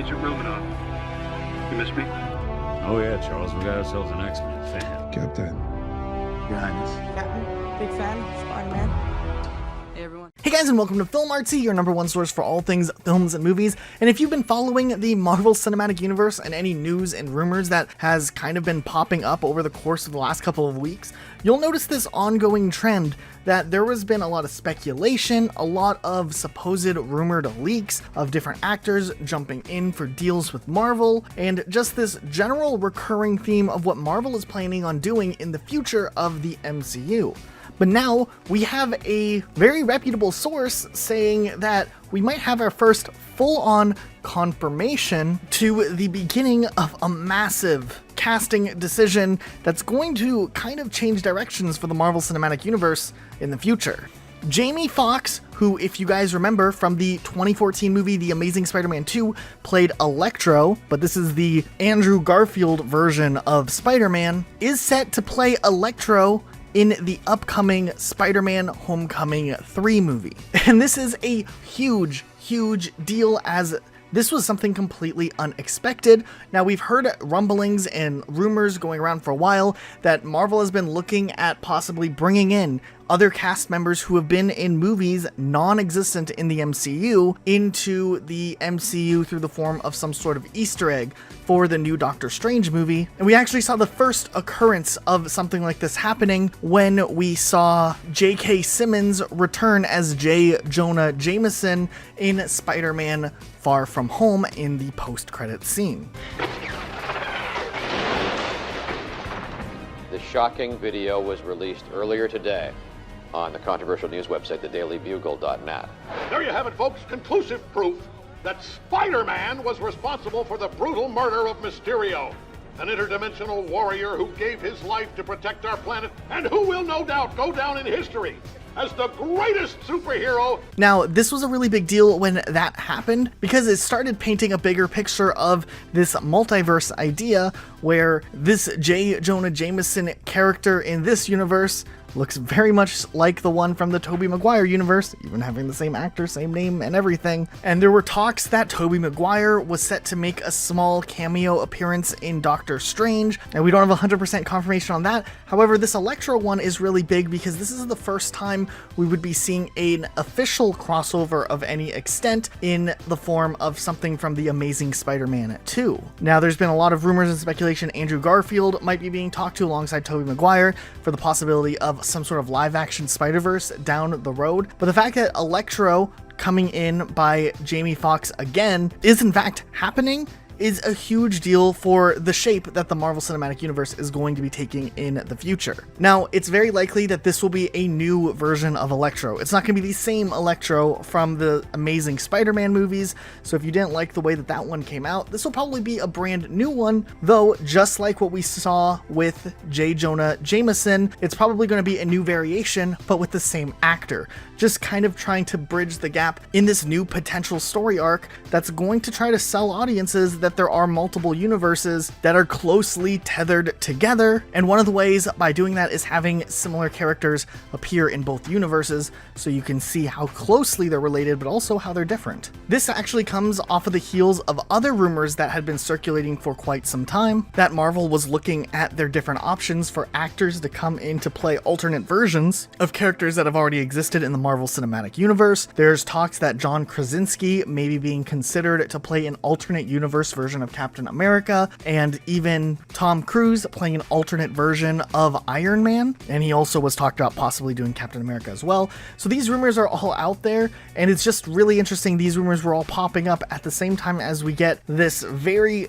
Agent Romanoff. You miss me? Oh yeah, Charles, we got ourselves an X-Men fan. Captain. Your Highness. Captain, big fan, Spider-Man. Hey everyone. Hey guys, and welcome to Film Artsy, your number one source for all things films and movies. And if you've been following the Marvel Cinematic Universe and any news and rumors that has kind of been popping up over the course of the last couple of weeks, you'll notice this ongoing trend that there has been a lot of speculation, a lot of supposed rumored leaks of different actors jumping in for deals with Marvel, and just this general recurring theme of what Marvel is planning on doing in the future of the MCU. But now we have a very reputable source saying that we might have our first full-on confirmation to the beginning of a massive casting decision that's going to kind of change directions for the Marvel Cinematic Universe in the future. Jamie Foxx, who, if you guys remember from the 2014 movie The Amazing Spider-Man 2, played Electro, but this is the Andrew Garfield version of Spider-Man, is set to play Electro in the upcoming Spider-Man Homecoming 3 movie. And this is a huge deal, as this was something completely unexpected. Now, we've heard rumblings and rumors going around for a while that Marvel has been looking at possibly bringing in other cast members who have been in movies non-existent in the MCU into the MCU through the form of some sort of Easter egg for the new Doctor Strange movie. And we actually saw the first occurrence of something like this happening when we saw J.K. Simmons return as J. Jonah Jameson in Spider-Man Far From Home in the post-credits scene. The shocking video was released earlier today on the controversial news website, thedailybugle.net. There you have it, folks. Conclusive proof that Spider-Man was responsible for the brutal murder of Mysterio, an interdimensional warrior who gave his life to protect our planet and who will no doubt go down in history as the greatest superhero. Now, this was a really big deal when that happened because it started painting a bigger picture of this multiverse idea where this J. Jonah Jameson character in this universe looks very much like the one from the Tobey Maguire universe, even having the same actor, same name, and everything. And there were talks that Tobey Maguire was set to make a small cameo appearance in Doctor Strange, and we don't have 100% confirmation on that. However, this Electro one is really big because this is the first time we would be seeing an official crossover of any extent in the form of something from The Amazing Spider-Man 2. Now, there's been a lot of rumors and speculation Andrew Garfield might be being talked to alongside Tobey Maguire for the possibility of some sort of live-action Spider-Verse down the road. But the fact that Electro coming in by Jamie Foxx again is in fact happening is a huge deal for the shape that the Marvel Cinematic Universe is going to be taking in the future. Now, it's very likely that this will be a new version of Electro. It's not going to be the same Electro from the Amazing Spider-Man movies, so if you didn't like the way that that one came out, this will probably be a brand new one, though just like what we saw with J. Jonah Jameson, it's probably going to be a new variation, but with the same actor. Just kind of trying to bridge the gap in this new potential story arc that's going to try to sell audiences that there are multiple universes that are closely tethered together, and one of the ways by doing that is having similar characters appear in both universes so you can see how closely they're related but also how they're different. This actually comes off of the heels of other rumors that had been circulating for quite some time, that Marvel was looking at their different options for actors to come in to play alternate versions of characters that have already existed in the Marvel Cinematic Universe. There's talks that John Krasinski may be being considered to play an alternate universe version of Captain America, and even Tom Cruise playing an alternate version of Iron Man, and he also was talked about possibly doing Captain America as well. So these rumors are all out there, and it's just really interesting these rumors were all popping up at the same time as we get this very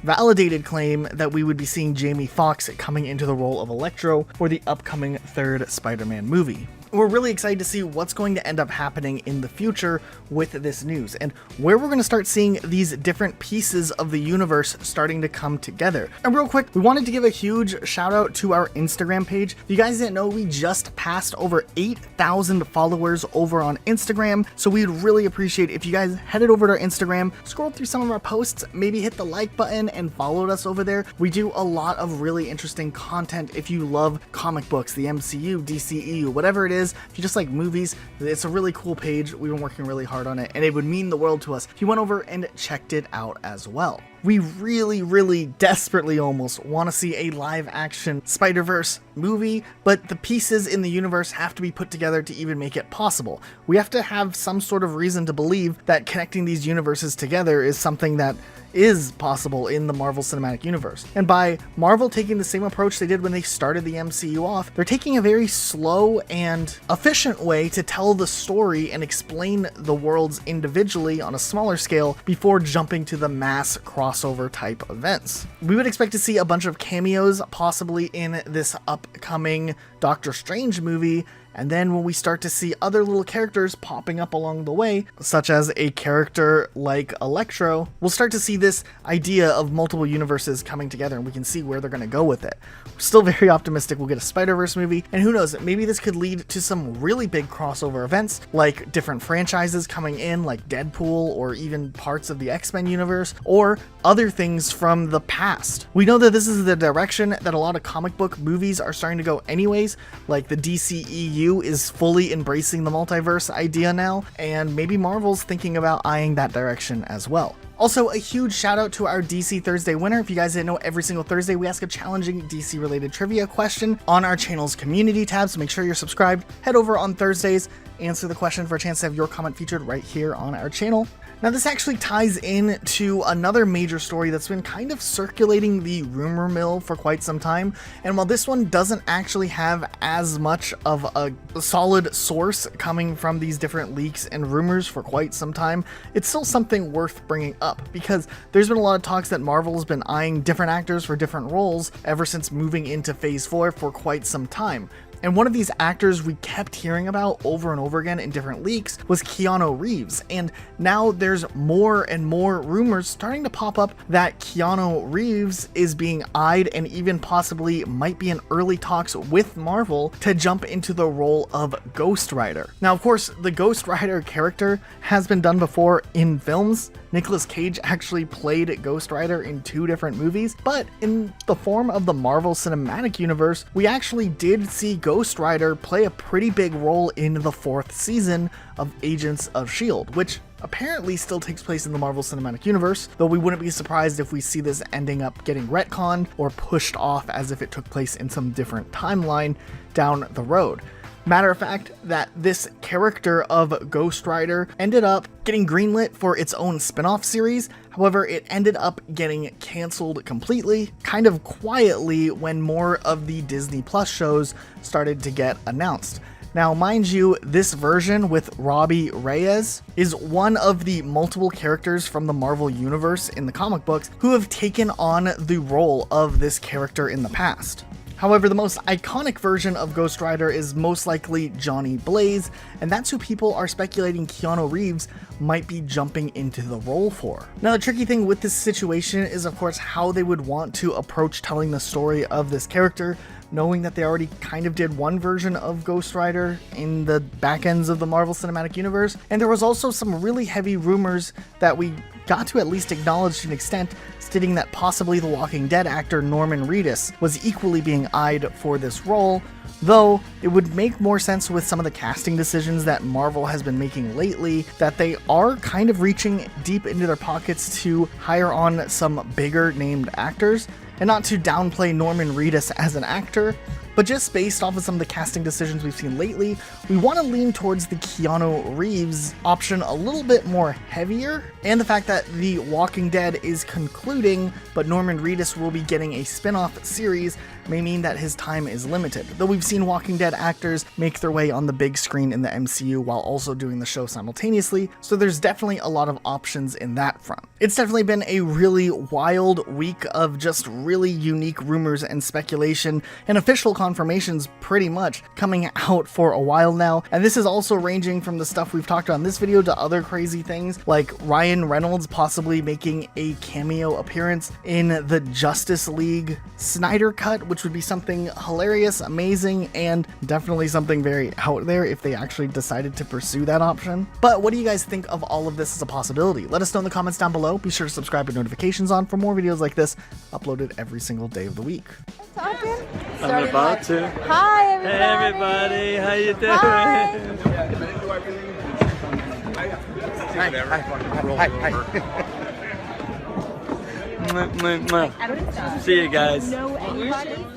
validated claim that we would be seeing Jamie Foxx coming into the role of Electro for the upcoming third Spider-Man movie. We're really excited to see what's going to end up happening in the future with this news and where we're going to start seeing these different pieces of the universe starting to come together. And real quick, we wanted to give a huge shout out to our Instagram page. If you guys didn't know, we just passed over 8,000 followers over on Instagram. So we'd really appreciate if you guys headed over to our Instagram, scrolled through some of our posts, maybe hit the like button and followed us over there. We do a lot of really interesting content if you love comic books, the MCU, DCEU, whatever it is. is, if you just like movies, it's a really cool page. We've been working really hard on it, and it would mean the world to us if you went over and checked it out as well. We really desperately almost want to see a live-action Spider-Verse movie, but the pieces in the universe have to be put together to even make it possible. We have to have some sort of reason to believe that connecting these universes together is something that is possible in the Marvel Cinematic Universe. And by Marvel taking the same approach they did when they started the MCU off, they're taking a very slow and efficient way to tell the story and explain the worlds individually on a smaller scale before jumping to the mass crossover type events. We would expect to see a bunch of cameos possibly in this upcoming Doctor Strange movie, and then when we start to see other little characters popping up along the way, such as a character like Electro, we'll start to see this idea of multiple universes coming together, and we can see where they're going to go with it. We're still very optimistic we'll get a Spider-Verse movie, and who knows, maybe this could lead to some really big crossover events, like different franchises coming in, like Deadpool, or even parts of the X-Men universe, or other things from the past. We know that this is the direction that a lot of comic book movies are starting to go anyways, like the DCEU is fully embracing the multiverse idea now, and maybe Marvel's thinking about eyeing that direction as well. Also, a huge shout out to our DC Thursday winner. If you guys didn't know, every single Thursday we ask a challenging DC related trivia question on our channel's community tab, so make sure you're subscribed. Head over on Thursdays, answer the question for a chance to have your comment featured right here on our channel. Now, this actually ties in to another major story that's been kind of circulating the rumor mill for quite some time, and while this one doesn't actually have as much of a solid source coming from these different leaks and rumors for quite some time, it's still something worth bringing up, because there's been a lot of talks that Marvel's been eyeing different actors for different roles ever since moving into Phase 4 for quite some time. And one of these actors we kept hearing about over and over again in different leaks was Keanu Reeves. And now there's more and more rumors starting to pop up that Keanu Reeves is being eyed and even possibly might be in early talks with Marvel to jump into the role of Ghost Rider. Now, of course, the Ghost Rider character has been done before in films. Nicolas Cage actually played Ghost Rider in 2 different movies, but in the form of the Marvel Cinematic Universe, we actually did see Ghost Rider play a pretty big role in the 4th season of Agents of S.H.I.E.L.D., which apparently still takes place in the Marvel Cinematic Universe, though we wouldn't be surprised if we see this ending up getting retconned or pushed off as if it took place in some different timeline down the road. Matter of fact, that this character of Ghost Rider ended up getting greenlit for its own spin-off series. However, it ended up getting canceled completely, kind of quietly, when more of the Disney Plus shows started to get announced. Now, mind you, this version with Robbie Reyes is one of the multiple characters from the Marvel Universe in the comic books who have taken on the role of this character in the past. However, the most iconic version of Ghost Rider is most likely Johnny Blaze, and that's who people are speculating Keanu Reeves might be jumping into the role for. Now, the tricky thing with this situation is, of course, how they would want to approach telling the story of this character, knowing that they already kind of did one version of Ghost Rider in the back ends of the Marvel Cinematic Universe, and there was also some really heavy rumors that we got to at least acknowledge to an extent, stating that possibly the Walking Dead actor Norman Reedus was equally being eyed for this role, though it would make more sense with some of the casting decisions that Marvel has been making lately, that they are kind of reaching deep into their pockets to hire on some bigger named actors. And not to downplay Norman Reedus as an actor, but just based off of some of the casting decisions we've seen lately, we want to lean towards the Keanu Reeves option a little bit more heavier, and the fact that The Walking Dead is concluding, but Norman Reedus will be getting a spin-off series may mean that his time is limited, though we've seen Walking Dead actors make their way on the big screen in the MCU while also doing the show simultaneously, so there's definitely a lot of options in that front. It's definitely been a really wild week of just really unique rumors and speculation, and official confirmations pretty much coming out for a while now, and this is also ranging from the stuff we've talked about in this video to other crazy things, like Ryan Reynolds possibly making a cameo appearance in the Justice League Snyder Cut, which would be something hilarious, amazing, and definitely something very out there if they actually decided to pursue that option. But what do you guys think of all of this as a possibility? Let us know in the comments down below. Be sure to subscribe with notifications on for more videos like this uploaded every single day of the week. Talking? I'm about got to. Hi, everybody. Hey, everybody. How you doing? Hi. See you guys.